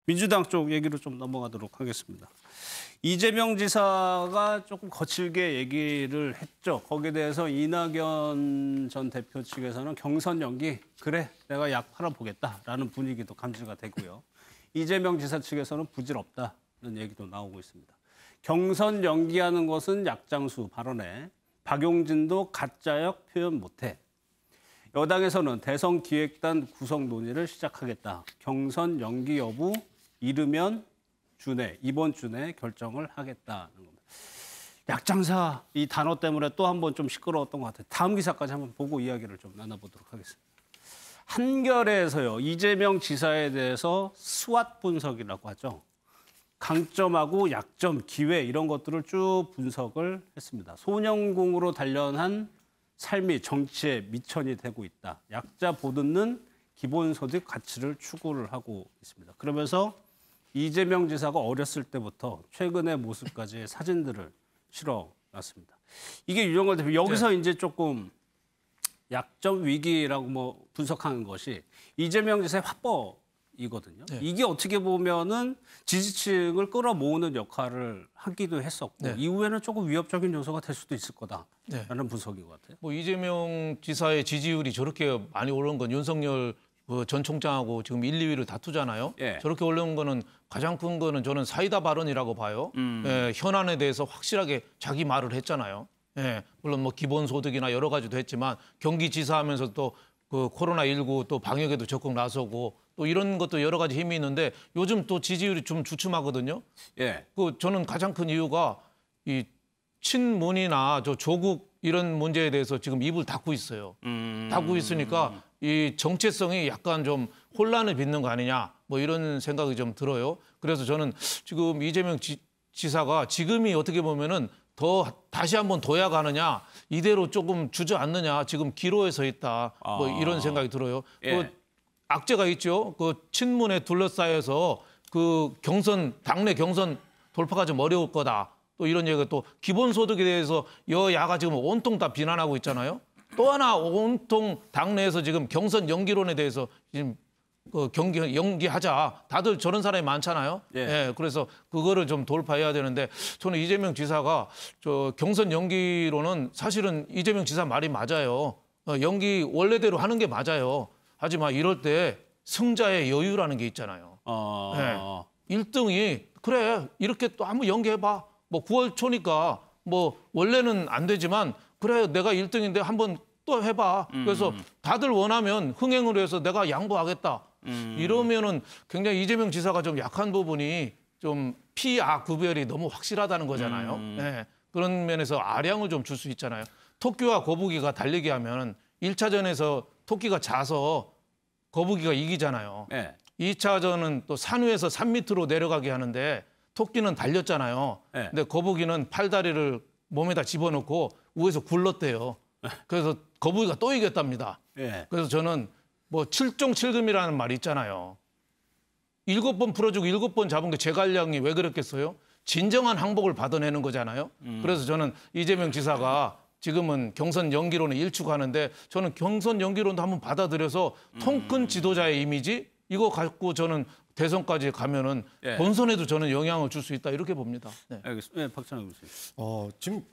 민주당 쪽 얘기로 좀 넘어가도록 하겠습니다. 이재명 지사가 조금 거칠게 얘기를 했죠. 거기에 대해서 이낙연 전 대표 측에서는 경선 연기, 그래 내가 약 팔아보겠다라는 분위기도 감지가 되고요. 이재명 지사 측에서는 부질없다는 얘기도 나오고 있습니다. 경선 연기하는 것은 약장수 발언에 박용진도 가짜역 표현 못해. 여당에서는 대선 기획단 구성 논의를 시작하겠다. 경선 연기 여부 이르면 이번 주 내 결정을 하겠다는 겁니다. 약장사 이 단어 때문에 또 한 번 좀 시끄러웠던 것 같아요. 다음 기사까지 한번 보고 이야기를 좀 나눠보도록 하겠습니다. 한겨레에서요. 이재명 지사에 대해서 스왓 분석이라고 하죠. 강점하고 약점, 기회 이런 것들을 쭉 분석을 했습니다. 소년공으로 단련한 삶이 정치의 미천이 되고 있다. 약자 보듬는 기본소득 가치를 추구를 하고 있습니다. 그러면서 이재명 지사가 어렸을 때부터 최근의 모습까지의 사진들을 실어놨습니다. 이게 유정걸 대표 여기서 이제 조금 약점 위기라고 뭐 분석하는 것이 이재명 지사의 화법이거든요. 이게 어떻게 보면은 지지층을 끌어모으는 역할을 하기도 했었고 이후에는 조금 위협적인 요소가 될 수도 있을 거다라는 분석인 것 같아요. 뭐 이재명 지사의 지지율이 저렇게 많이 오른 건 윤석열 전 총장하고 지금 1, 2위를 다투잖아요. 저렇게 올라온 거는 가장 큰 거는 저는 사이다 발언이라고 봐요. 현안에 대해서 확실하게 자기 말을 했잖아요. 물론 뭐 기본소득이나 여러 가지도 했지만 경기지사하면서 또 그 코로나19 또 방역에도 적극 나서고 또 이런 것도 여러 가지 힘이 있는데 요즘 또 지지율이 좀 주춤하거든요. 그 저는 가장 큰 이유가 이 친문이나 조국 이런 문제에 대해서 지금 입을 닫고 있어요. 닫고 있으니까 이 정체성이 약간 좀 혼란을 빚는 거 아니냐 뭐 이런 생각이 좀 들어요. 그래서 저는 지금 이재명 지사가 지금이 어떻게 보면은 더 다시 한번 도약하느냐 이대로 조금 주저앉느냐 지금 기로에 서 있다 뭐 이런 생각이 들어요. 그 악재가 있죠. 그 친문에 둘러싸여서 그 당내 경선 돌파가 좀 어려울 거다. 또 이런 얘기가 또 기본소득에 대해서 여야가 지금 온통 다 비난하고 있잖아요. 또 하나 온통 당내에서 지금 경선 연기론에 대해서 지금 연기하자. 다들 저런 사람이 많잖아요. 그래서 그거를 좀 돌파해야 되는데 저는 이재명 지사가 경선 연기론은 사실은 이재명 지사 말이 맞아요. 연기 원래대로 하는 게 맞아요. 하지만 이럴 때 승자의 여유라는 게 있잖아요. 1등이 그래 이렇게 또 한번 연기해봐. 뭐 9월 초니까 뭐 원래는 안 되지만 그래 내가 1등인데 한번 또 해봐. 그래서 다들 원하면 흥행으로 해서 내가 양보하겠다. 이러면은 굉장히 이재명 지사가 좀 약한 부분이 좀 피아 구별이 너무 확실하다는 거잖아요. 그런 면에서 아량을 좀 줄 수 있잖아요. 토끼와 거북이가 달리기 하면 1차전에서 토끼가 자서 거북이가 이기잖아요. 2차전은 또 산 위에서 산 밑으로 내려가게 하는데 토끼는 달렸잖아요. 근데 거북이는 팔다리를 몸에다 집어넣고 위에서 굴렀대요. 그래서 거북이가 또 이겼답니다. 그래서 저는 뭐 7종 7금이라는 말이 있잖아요. 7번 풀어주고 7번 잡은 게 제갈량이 왜 그랬겠어요? 진정한 항복을 받아내는 거잖아요. 그래서 저는 이재명 지사가 지금은 경선 연기론에 일축하는데 저는 경선 연기론도 한번 받아들여서 통큰 지도자의 이미지 이거 갖고 저는 대선까지 가면은 본선에도 저는 영향을 줄 수 있다 이렇게 봅니다. 알겠습니다. 박찬호 교수님. 지금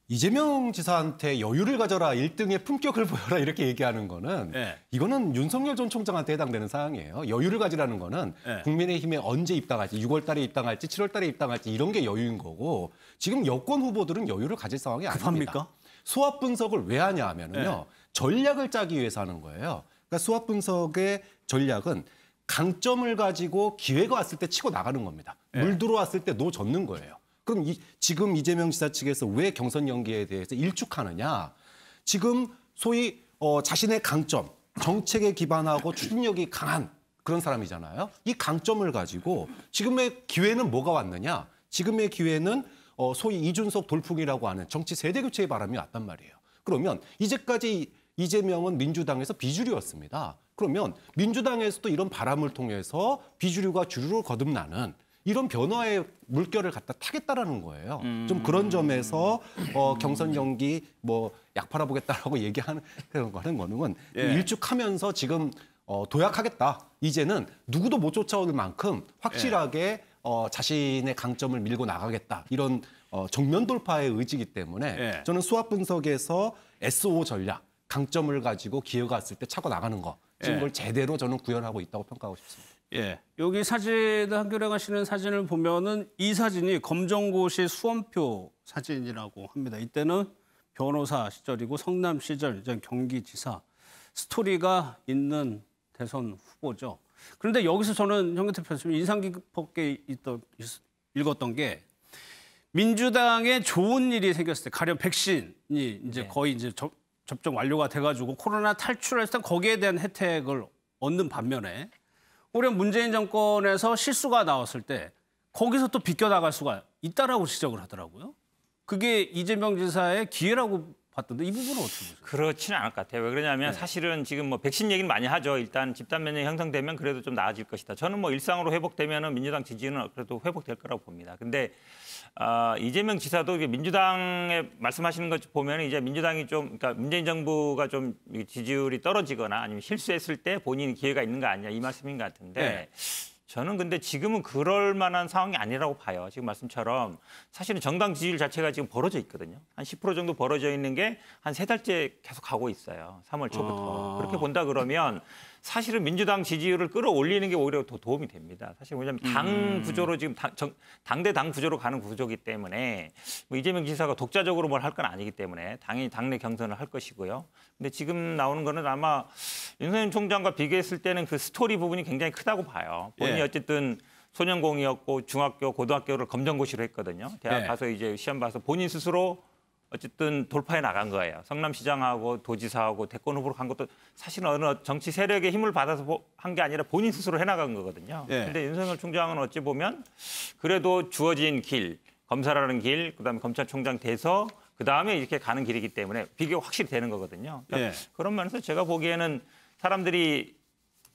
이재명 지사한테 여유를 가져라, 1등의 품격을 보여라 이렇게 얘기하는 거는 이거는 윤석열 전 총장한테 해당되는 사항이에요. 여유를 가지라는 거는 국민의힘에 언제 입당할지, 6월 달에 입당할지, 7월 달에 입당할지 이런 게 여유인 거고 지금 여권 후보들은 여유를 가질 상황이 아닙니다. 수합 분석을 왜 하냐 하면은요. 전략을 짜기 위해서 하는 거예요. 그러니까 수합 분석의 전략은 강점을 가지고 기회가 왔을 때 치고 나가는 겁니다. 물 들어왔을 때 놓젓는 거예요. 그럼 지금 이재명 지사 측에서 왜 경선 연기에 대해서 일축하느냐? 지금 소위 자신의 강점, 정책에 기반하고 추진력이 강한 그런 사람이잖아요. 이 강점을 가지고 지금의 기회는 뭐가 왔느냐? 지금의 기회는 소위 이준석 돌풍이라고 하는 정치 세대 교체의 바람이 왔단 말이에요. 그러면 이제까지 이재명은 민주당에서 비주류였습니다. 그러면 민주당에서도 이런 바람을 통해서 비주류가 주류로 거듭나는 이런 변화의 물결을 갖다 타겠다라는 거예요. 좀 그런 점에서 경선 연기 약 팔아보겠다라고 얘기하는 거는 일축하면서 지금 도약하겠다. 이제는 누구도 못 쫓아올 만큼 확실하게 자신의 강점을 밀고 나가겠다. 이런 정면 돌파의 의지이기 때문에 저는 수합 분석에서 SO 전략, 강점을 가지고 기회가 왔을 때 차고 나가는 거. 지금 그걸 제대로 저는 구현하고 있다고 평가하고 싶습니다. 예, 여기 사진 한겨레 가시는 사진을 보면은 이 사진이 검정고시 수험표 사진이라고 합니다. 이때는 변호사 시절이고 성남 시절 이제 경기지사 스토리가 있는 대선 후보죠. 그런데 여기서 저는 현근택 교수님 인상 깊게 읽었던 게 민주당에 좋은 일이 생겼을 때 가령 백신이 이제 거의 이제 접종 완료가 돼가지고 코로나 탈출했을 때 거기에 대한 혜택을 얻는 반면에 올해 문재인 정권에서 실수가 나왔을 때 거기서 또 비껴나갈 수가 있다라고 지적을 하더라고요. 그게 이재명 지사의 기회라고 봤던데 이 부분은 어떻게 보세요? 그렇지는 않을 것 같아요. 왜 그러냐면 사실은 지금 뭐 백신 얘기는 많이 하죠. 일단 집단 면역이 형성되면 그래도 좀 나아질 것이다. 저는 뭐 일상으로 회복되면은 민주당 지지는 그래도 회복될 거라고 봅니다. 근데 이재명 지사도 민주당에 말씀하시는 것 보면 이제 민주당이 좀 그러니까 문재인 정부가 좀 지지율이 떨어지거나 아니면 실수했을 때 본인이 기회가 있는 거 아니냐 이 말씀인 것 같은데 저는 근데 지금은 그럴 만한 상황이 아니라고 봐요. 지금 말씀처럼 사실은 정당 지지율 자체가 지금 벌어져 있거든요. 한 10% 정도 벌어져 있는 게 한 3달째 계속 가고 있어요. 3월 초부터. 그렇게 본다 그러면 사실은 민주당 지지율을 끌어올리는 게 오히려 더 도움이 됩니다. 사실 왜냐하면 당 구조로 지금 당대 구조로 가는 구조이기 때문에 뭐 이재명 지사가 독자적으로 뭘 할 건 아니기 때문에 당연히 당내 경선을 할 것이고요. 근데 지금 나오는 거는 아마 윤석열 총장과 비교했을 때는 그 스토리 부분이 굉장히 크다고 봐요. 본인이 어쨌든 소년공이었고 중학교, 고등학교를 검정고시로 했거든요. 대학 가서 이제 시험 봐서 본인 스스로 어쨌든 돌파해 나간 거예요. 성남시장하고 도지사하고 대권 후보로 간 것도 사실은 어느 정치 세력의 힘을 받아서 한 게 아니라 본인 스스로 해나간 거거든요. 그런데 윤석열 총장은 어찌 보면 그래도 주어진 길, 검사라는 길, 그다음에 검찰총장 돼서 그다음에 이렇게 가는 길이기 때문에 비교가 확실히 되는 거거든요. 그러니까 그런 면에서 제가 보기에는 사람들이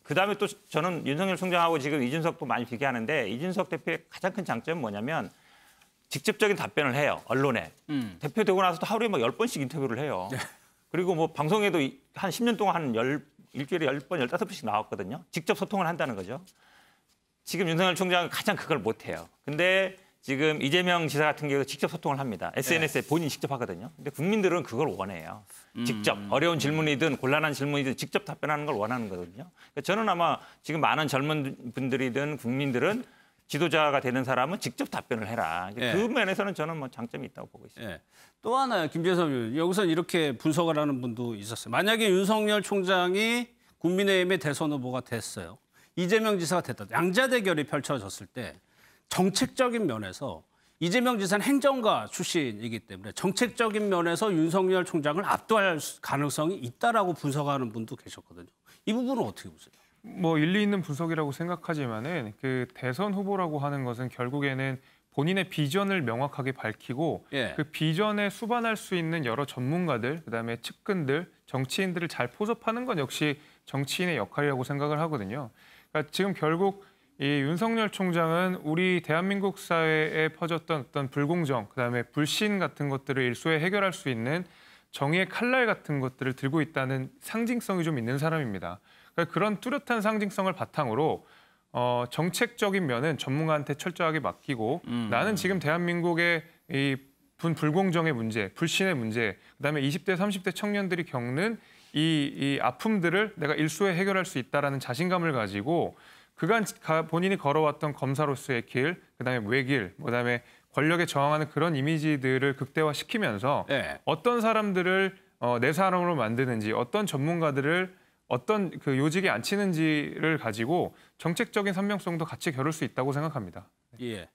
그다음에 또 저는 윤석열 총장하고 지금 이준석도 많이 비교하는데 이준석 대표의 가장 큰 장점은 뭐냐면 직접적인 답변을 해요. 언론에. 대표되고 나서도 하루에 막 10번씩 인터뷰를 해요. 그리고 뭐 방송에도 한 10년 동안 일주일에 10번, 15번씩 나왔거든요. 직접 소통을 한다는 거죠. 지금 윤석열 총장은 가장 그걸 못해요. 근데 지금 이재명 지사 같은 경우도 직접 소통을 합니다. SNS에 본인이 직접 하거든요. 근데 국민들은 그걸 원해요. 직접 어려운 질문이든 곤란한 질문이든 직접 답변하는 걸 원하는 거거든요. 그러니까 저는 아마 지금 많은 젊은 분들이든 국민들은 지도자가 되는 사람은 직접 답변을 해라. 그 면에서는 저는 뭐 장점이 있다고 보고 있습니다. 또 하나요, 김재섭 의원. 여기서는 이렇게 분석을 하는 분도 있었어요. 만약에 윤석열 총장이 국민의힘의 대선 후보가 됐어요. 이재명 지사가 됐다. 양자 대결이 펼쳐졌을 때 정책적인 면에서 이재명 지사는 행정가 출신이기 때문에 정책적인 면에서 윤석열 총장을 압도할 가능성이 있다라고 분석하는 분도 계셨거든요. 이 부분은 어떻게 보세요? 뭐 일리 있는 분석이라고 생각하지만은 그 대선 후보라고 하는 것은 결국에는 본인의 비전을 명확하게 밝히고 그 비전에 수반할 수 있는 여러 전문가들, 그다음에 측근들, 정치인들을 잘 포섭하는 건 역시 정치인의 역할이라고 생각을 하거든요. 그러니까 지금 결국 이 윤석열 총장은 우리 대한민국 사회에 퍼졌던 어떤 불공정, 그다음에 불신 같은 것들을 일소에 해결할 수 있는 정의의 칼날 같은 것들을 들고 있다는 상징성이 좀 있는 사람입니다. 그러니까 그런 뚜렷한 상징성을 바탕으로 정책적인 면은 전문가한테 철저하게 맡기고 나는 지금 대한민국의 이 불공정의 문제, 불신의 문제, 그다음에 20대, 30대 청년들이 겪는 이 아픔들을 내가 일소에 해결할 수 있다라는 자신감을 가지고 그간 본인이 걸어왔던 검사로서의 길, 그다음에 외길, 그다음에 권력에 저항하는 그런 이미지들을 극대화시키면서 어떤 사람들을 내 사람으로 만드는지, 어떤 전문가들을 어떤 그 요직에 앉히는지를 가지고 정책적인 선명성도 같이 겨룰 수 있다고 생각합니다. 예.